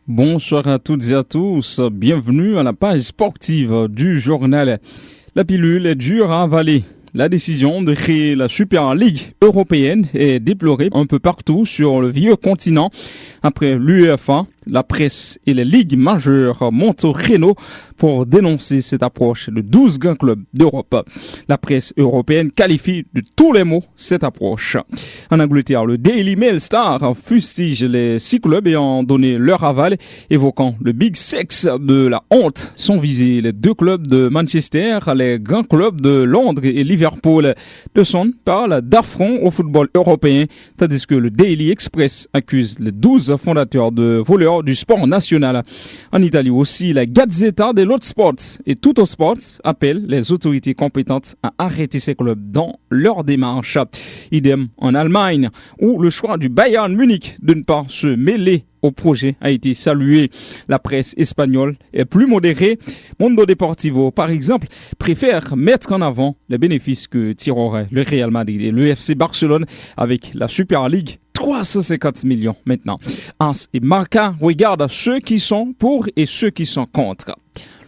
Bonsoir à toutes et à tous, bienvenue à la page sportive du journal. La pilule est dure à avaler. La décision de créer la Super League européenne est déplorée un peu partout sur le vieux continent. Après l'UEFA, la presse et les ligues majeures montent au créneau pour dénoncer cette approche de 12 grands clubs d'Europe. La presse européenne qualifie de tous les mots cette approche. En Angleterre, le Daily Mail Star fustige les 6 clubs ayant donné leur aval, évoquant le Big Six de la honte. Sont visés les 2 clubs de Manchester, les grands clubs de Londres et Liverpool. The Sun parle d'affront au football européen, tandis que le Daily Express accuse les 12 fondateurs de voleurs du sport national. En Italie aussi, la Gazzetta dello Sport et Tutto Sport appellent les autorités compétentes à arrêter ces clubs dans leur démarche. Idem en Allemagne, où le choix du Bayern Munich de ne pas se mêler au projet a été salué. La presse espagnole est plus modérée. Mundo Deportivo, par exemple, préfère mettre en avant les bénéfices que tireraient le Real Madrid et le FC Barcelone avec la Super League. 350 millions maintenant. As et Marca regardent ceux qui sont pour et ceux qui sont contre.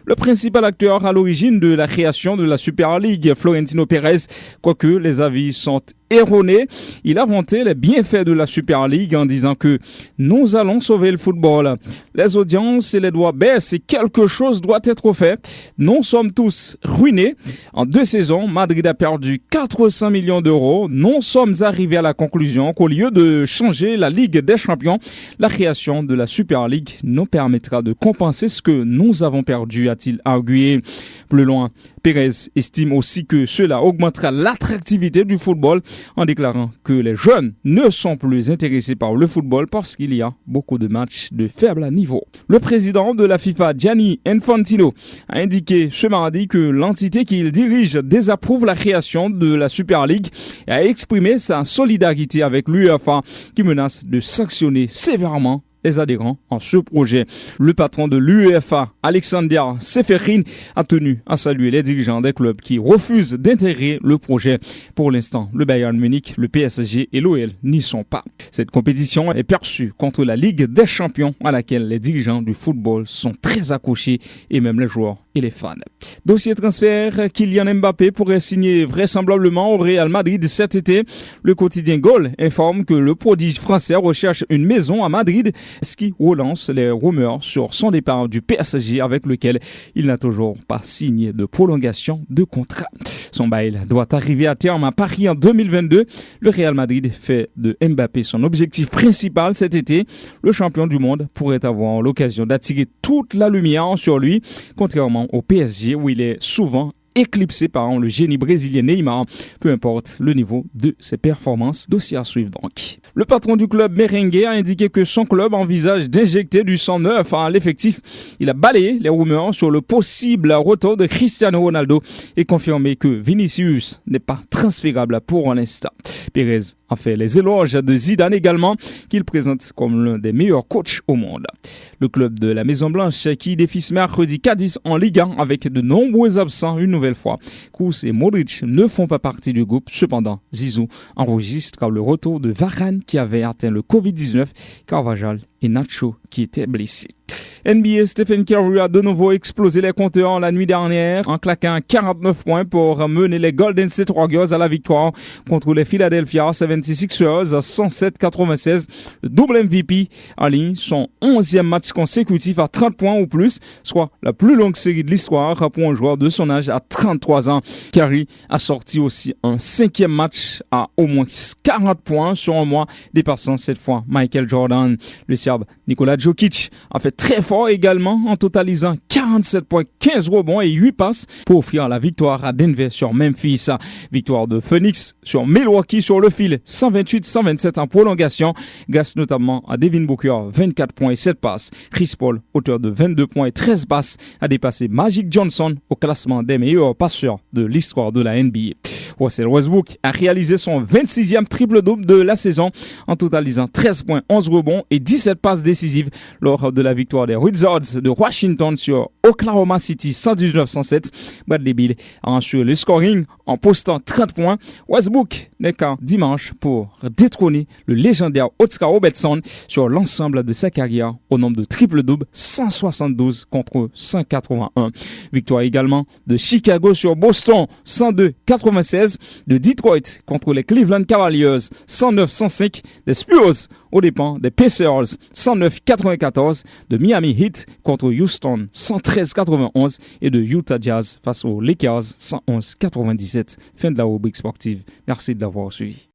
Le principal acteur à l'origine de la création de la Super League, Florentino Pérez, quoique les avis sont erroné, il a vanté les bienfaits de la Super League en disant que nous allons sauver le football. Les audiences et les droits baissent et quelque chose doit être fait. Nous sommes tous ruinés. En 2 saisons, Madrid a perdu 400 millions d'euros. Nous sommes arrivés à la conclusion qu'au lieu de changer la Ligue des Champions, la création de la Super League nous permettra de compenser ce que nous avons perdu, a-t-il argué. Plus loin, Pérez estime aussi que cela augmentera l'attractivité du football en déclarant que les jeunes ne sont plus intéressés par le football parce qu'il y a beaucoup de matchs de faible niveau. Le président de la FIFA, Gianni Infantino, a indiqué ce mardi que l'entité qu'il dirige désapprouve la création de la Super League et a exprimé sa solidarité avec l'UEFA qui menace de sanctionner sévèrement les adhérents en ce projet. Le patron de l'UEFA, Alexander Seferin, a tenu à saluer les dirigeants des clubs qui refusent d'intégrer le projet. Pour l'instant, le Bayern Munich, le PSG et l'OL n'y sont pas. Cette compétition est perçue contre la Ligue des Champions à laquelle les dirigeants du football sont très accrochés et même les joueurs et les fans. Dossier transfert, Kylian Mbappé pourrait signer vraisemblablement au Real Madrid cet été. Le quotidien Goal informe que le prodige français recherche une maison à Madrid, ce qui relance les rumeurs sur son départ du PSG avec lequel il n'a toujours pas signé de prolongation de contrat. Son bail doit arriver à terme à Paris en 2022. Le Real Madrid fait de Mbappé son objectif principal cet été. Le champion du monde pourrait avoir l'occasion d'attirer toute la lumière sur lui, contrairement au PSG où il est souvent éclipsé par le génie brésilien Neymar, peu importe le niveau de ses performances. Dossier à suivre donc. Le patron du club merengue a indiqué que son club envisage d'injecter du sang neuf à l'effectif. Il a balayé les rumeurs sur le possible retour de Cristiano Ronaldo et confirmé que Vinicius n'est pas transférable pour l'instant. Pérez a fait les éloges de Zidane également, qu'il présente comme l'un des meilleurs coachs au monde. Le club de la Maison Blanche qui défie ce mercredi Cadiz en Ligue 1 avec de nombreux absents une nouvelle fois. Kroos et Modric ne font pas partie du groupe. Cependant, Zizou enregistre le retour de Varane qui avait atteint le Covid-19, Carvajal et Nacho qui étaient blessés. NBA, Stephen Curry a de nouveau explosé les compteurs la nuit dernière en claquant 49 points pour mener les Golden State Warriors à la victoire contre les Philadelphia 76ers 107-96. Le double MVP aligne son 11e match consécutif à 30 points ou plus, soit la plus longue série de l'histoire pour un joueur de son âge à 33 ans. Curry a sorti aussi un 5e match à au moins 40 points sur un mois, dépassant cette fois Michael Jordan. Le Serbe Nikola Jokic a fait très fort également en totalisant 47 points, 15 rebonds et 8 passes pour offrir la victoire à Denver sur Memphis. Victoire de Phoenix sur Milwaukee sur le fil 128-127 en prolongation grâce notamment à Devin Booker 24 points et 7 passes. Chris Paul, auteur de 22 points et 13 passes, a dépassé Magic Johnson au classement des meilleurs passeurs de l'histoire de la NBA. Russell Westbrook a réalisé son 26e triple-double de la saison en totalisant 13 points, 11 rebonds et 17 passes décisives lors de la victoire des Wizards de Washington sur Oklahoma City 119-107. Bradley Beal a assuré le scoring en postant 30 points. Westbrook n'est qu'un dimanche pour détrôner le légendaire Oscar Robertson sur l'ensemble de sa carrière au nombre de triple-double 172 contre 181. Victoire également de Chicago sur Boston 102-96, de Detroit contre les Cleveland Cavaliers 109-105, des Spurs aux dépens des Pacers 109-94, de Miami Heat contre Houston 113-91 et de Utah Jazz face aux Lakers 111-97. Fin de la rubrique sportive. Merci de l'avoir suivi.